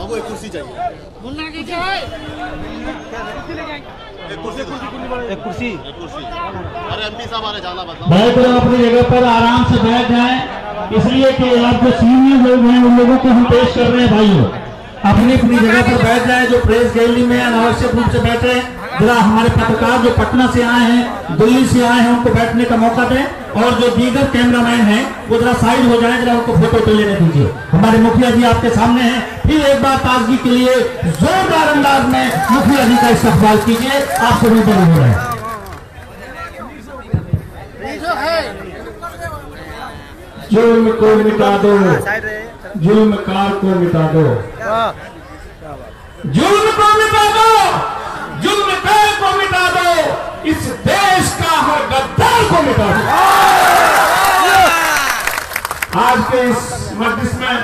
बाबू एक कुर्सी चाहिए, एक कुर्सी। अरे एमपी साहब आ रहे, जाना बताओ। बैठ कर अपनी जगह पर आराम से बैठ जाएं, इसलिए कि आप जो सीनियर लोग हैं उन लोगों को हम पेश कर रहे हैं। भाइयों अपनी अपनी जगह पर बैठ जाएं, जो प्रेस गैलरी में अनावश्यक रूप से बैठे जरा हमारे पत्रकार जो पटना से आए हैं, दिल्ली से आए हैं, उनको बैठने का मौका दें, और जो दीगर कैमरामैन हैं वो जरा साइड हो जाएं, जरा उनको फोटो तो लेने दीजिए। हमारे मुखिया जी आपके सामने हैं, फिर एक बार ताजगी के लिए जोरदार अंदाज में मुखिया जी का इस्तकबाल कीजिए। आप सभी बड़े हो रहे हैं। जुल्म को मिटा दो, जुल्मकार को मिटा दो, जुल्म को मिटा दो, जुल्मकार को मिटा दो, इस देश का हर गद्दार को मिटा दो। आज के इस मजलिस में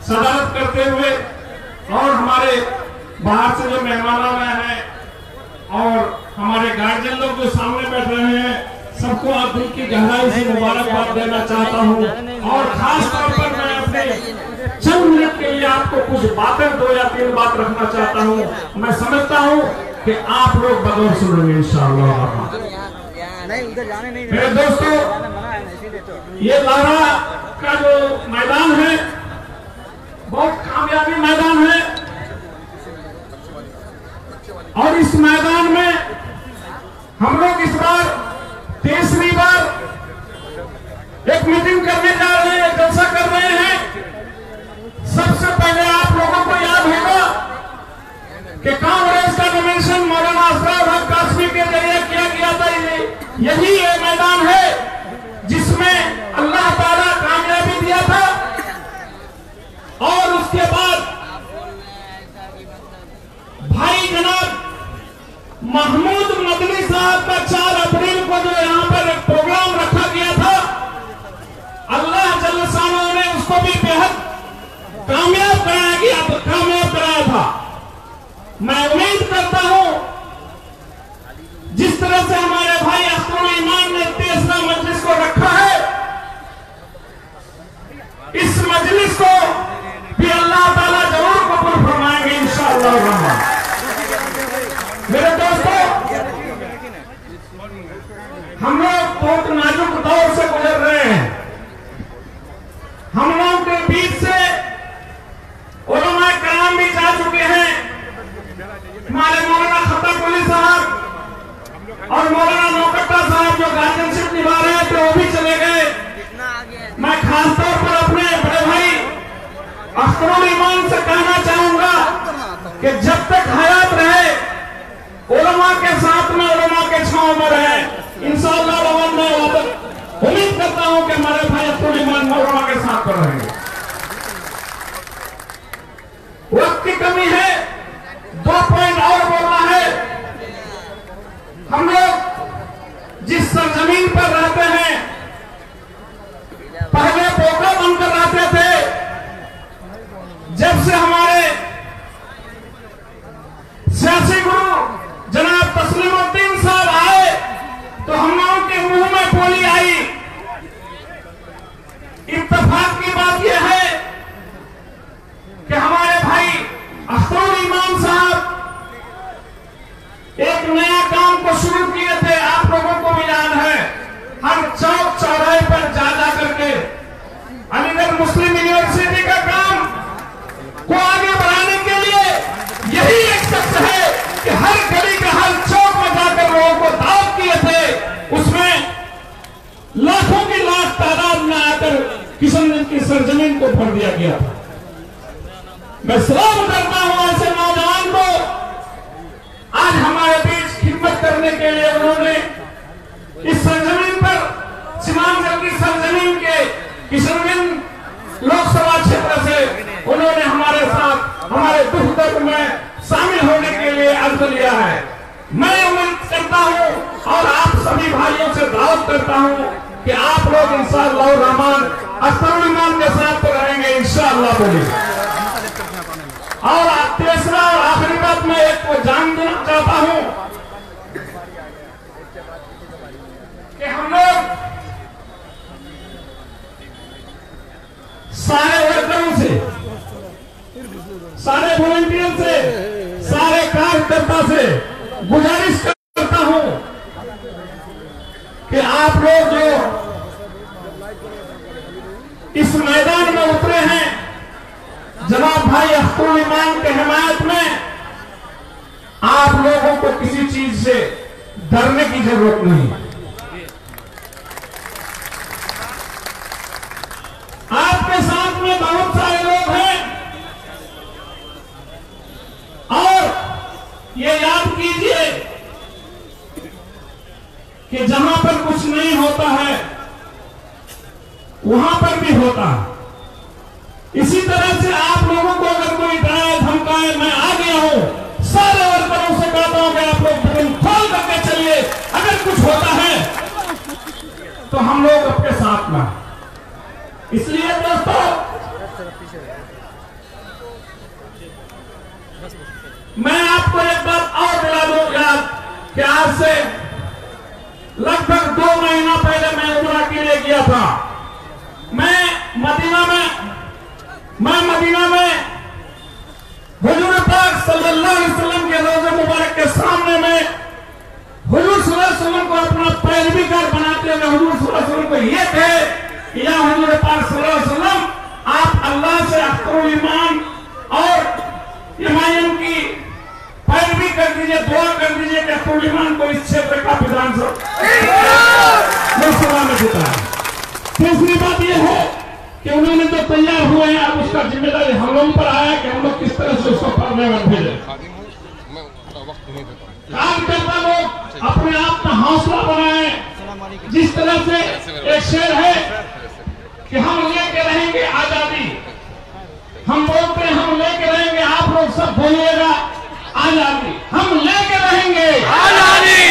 सदारत करते हुए और हमारे बाहर से जो मेहमान आ रहे हैं और हमारे गार्जियन लोग जो सामने बैठ रहे हैं, सबको आप दिल की गहराई से मुबारकबाद देना चाहता हूं। और खास तौर पर मैं अपने चंद मिनट के लिए आपको कुछ बातें 2 या 3 बात रखना चाहता हूं। मैं समझता हूं कि आप लोग बगौर सुनेंगे इंशाअल्लाह। मेरे दोस्तों, ये लारा का जो मैदान है बहुत कामयाबी मैदान है, और इस मैदान में हम लोग इस बार तीसरी बार एक मीटिंग करने जा रहे हैं, जलसा कर रहे हैं। सबसे पहले आप लोगों को याद होगा कि कांग्रेस का नोमिनेशन मौलाना असरार हक कासमी के जरिए किया गया था। यही ये मैदान है जिसमें अल्लाह ताला कामयाबी दिया था, और उसके बाद भाई जनाब महमूद मदनी साहब का 4 अप्रैल को जो यहाँ पर एक प्रोग्राम रखा गया था, अल्लाह जल्ल शानो ने उसको भी बेहद कामयाब कराया था। मैं उम्मीद करता हूं जिस तरह से हमारे भाई अख्तरुल ईमान ने तीसरा मजलिस को रखा है, इस मजलिस को भी अल्लाह ताला जरूर कबूल फरमाएंगे इंशाअल्लाह। मेरे दोस्तों, हम लोग बहुत नाजुक दौर से गुजर रहे हैं। हम लोगों के बीच से उलमा कराम भी जा चुके हैं। हमारे मौलाना खत्तकुली साहब और मौलाना नौकट्टा साहब जो गार्जियनशिप निभा रहे थे वो भी चले गए। मैं खासतौर पर अपने बड़े भाई अख्तरुल ईमान से कहना चाहूंगा कि जब तक हयात रहे उलमा के साथ में, उलमा के छांव में रहे। इंशाअल्लाह मैं उम्मीद करता हूं कि हमारे भाई अख्तरुल ईमान उलमा के साथ पर रहेंगे। वक्त की कमी है, 2 पॉइंट और बोलना है। हम लोग जिस सरजमीन पर रहते हैं, पहले पोखरा बनकर रहते थे। जब से हमारे सियासी गुरु जनाब तस्लीमुद्दीन साहब आए तो हम लोगों के मुंह में बोली आई। इत्तेफाक की बात यह है कि हमारे भाई अख्तरुल ईमान साहब एक नया काम को शुरू किए थे, आप लोगों को भी याद है। हर चौक चौराहे पर जा करके अलीगढ़ मुस्लिम यूनिवर्सिटी का काम को आगे बढ़ाने के लिए यही एक शख्स है कि हर गली का हर चौक में जाकर लोगों को दावत किए थे। उसमें लाखों की लाख तादाद में आकर किशनगंज की सरजमीन को भर दिया गया था। मैं सलाम करता हूं ऐसे नौजवान को, आज हमारे बीच खिदमत करने के लिए उन्होंने इस सरजमीन पर, सीमांचल की सरजमीन के किशनगंज लोकसभा क्षेत्र से उन्होंने हमारे साथ हमारे दुख दर्द में शामिल होने के लिए अर्ज लिया है। मैं उम्मीद करता हूं और आप सभी भाइयों से दावत करता हूं कि आप लोग इंशाअल्लाह रहमान अख्तरुल ईमान के साथ तो रहेंगे इंशाअल्लाह। बोलिए। और तीसरा और आखिरी बात मैं एक को जान देना चाहता हूं कि हम लोग सारे वर्करों से सारे वॉलंटियर से, सारे कार्यकर्ता से गुजारिश करता हूं कि आप लोग जो इस मैदान में उतरे हैं जनाब भाई अख्तरुल ईमान के हिमायत में, आप लोगों को किसी चीज से डरने की जरूरत नहीं। आपके साथ में बहुत सारे लोग हैं और ये याद कीजिए कि जहां पर कुछ नहीं होता है वहां पर भी होता है। इसी तरह से आप लोगों को अगर कोई डराए धमकाए, मैं आ गया हूं, सारे वर्करों से कहता हूं कि आप लोग बुलंद खोल करके चलिए, अगर कुछ होता है तो हम लोग आपके साथ में। इसलिए दोस्तों मैं आपको एक बात और दिला दूं याद कि आज से लगभग 2 महीना पहले मैं उम्रा के लिए गया था। मैं मदीना में हुजूर पाक सल्लल्लाहु अलैहि वसल्लम के रोज़े मुबारक के सामने में हुजूर सल्लल्लाहु अलैहि वसल्लम को अपना पैरवीकार बनाते हुए हुजूर सल्लल्लाहु अलैहि वसल्लम को ये थे कि या हुजूर पाक सल्लल्लाहु अलैहि वसल्लम, आप अल्लाह से अख्तरुल ईमान और इमाम की पैरवी कर दीजिए, दुआ कर दीजिए कि अख्तरुल ईमान को इस क्षेत्र का विधानसभा में जीता है। तीसरी बात यह है कि उन्होंने जो तैयार हुए हैं, अब उसका जिम्मेदारी हम लोगों पर आया कि हम लोग किस तरह से उसको पढ़ने में भेजे। कार्यकर्ता लोग अपने आप का हौसला बनाए। जिस तरह से एक शेर है कि हम लेके रहेंगे आजादी, हम बोलते हैं हम लेके रहेंगे, आप लोग सब बोलिएगा आजादी, हम लेके रहेंगे आजादी।